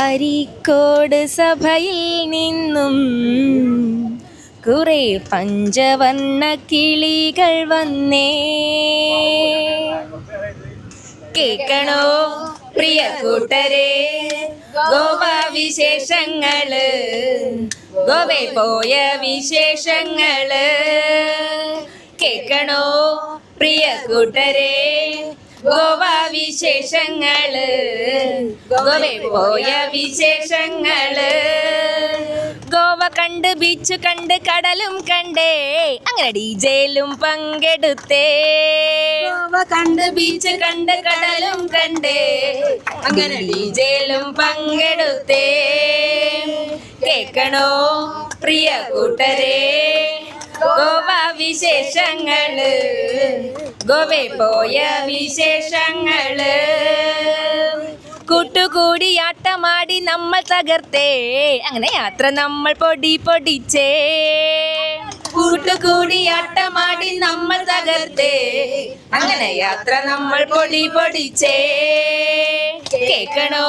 അരീക്കോട് സഭയിൽ നിന്നും കുറെ പഞ്ചവർണ്ണ കിളികൾ വന്നേ. കേൾക്കണോ പ്രിയ കൂട്ടരെ ഗോവ വിശേഷങ്ങള്, ഗോവേ പോയ വിശേഷങ്ങള്. കേൾക്കണോ പ്രിയ കൂട്ടരെ ഗോവ വിശേഷങ്ങള്, ഗോവേ പോയ വിശേഷങ്ങള്. ഗോവ കണ്ട് ബീച്ച് കണ്ട് കടലും കണ്ടേ, അങ്ങനെ ഡിജയിലും പങ്കെടുത്തേ. ഗോവ കണ്ട് ബീച്ച് കണ്ട് കടലും കണ്ടേ, അങ്ങനെ ഡിജയിലും പങ്കെടുത്തേ. കേൾക്കണോ പ്രിയ കൂട്ടരെ ഗോവ വിശേഷങ്ങള്, ഗോവേ പോയ വിശേഷങ്ങള്. കൂട്ടുകൂടിയാട്ടമാടി നമ്മൾ തകർത്തേ, അങ്ങനെ യാത്ര നമ്മൾ പൊടിച്ചേ. കൂട്ടുകൂടിയാട്ടമാടി നമ്മൾ തകർത്തേ, അങ്ങനെ യാത്ര നമ്മൾ പൊടിച്ചേ. കേൾക്കണോ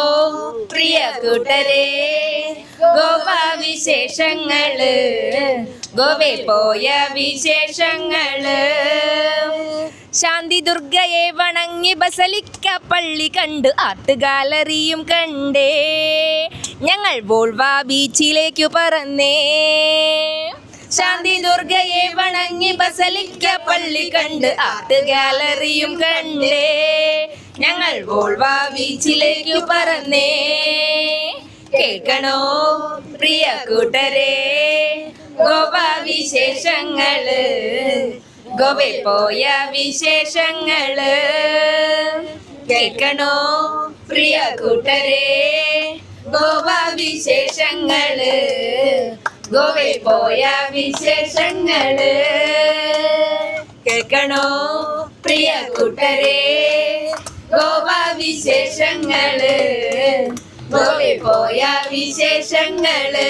പ്രിയ കൂട്ടരെ ഗോവ വിശേഷങ്ങള്, ഗോവേ പോയ വിശേഷങ്ങള്. ശാന്തി ദുർഗയെ വണങ്ങി ബസലിക്ക പള്ളി കണ്ട് ആർട്ട് ഗാലറിയും കണ്ടേ. ഞങ്ങൾ വോൾവ ബീച്ചിലേക്കു പറന്നേ. ശാന്തി ദുർഗയെ വണങ്ങി ബസലിക്ക പള്ളി കണ്ട് ആർട്ട് ഗാലറിയും കണ്ടേ. ഞങ്ങൾ വോൾവ ബീച്ചിലേക്കു പറന്നേ. കേൾക്കണോ പ്രിയ കൂട്ടരെ ഗോവ വിശേഷങ്ങള്, ഗോവേ പോയ വിശേഷങ്ങള്. കേൾക്കണോ പ്രിയ കൂട്ടരെ ഗോവ വിശേഷങ്ങള്, ഗോവേ പോയ വിശേഷങ്ങള്. കേൾക്കണോ പ്രിയ കൂട്ടരെ ഗോവ വിശേഷങ്ങള്, ഗോവേ പോയ വിശേഷങ്ങള്.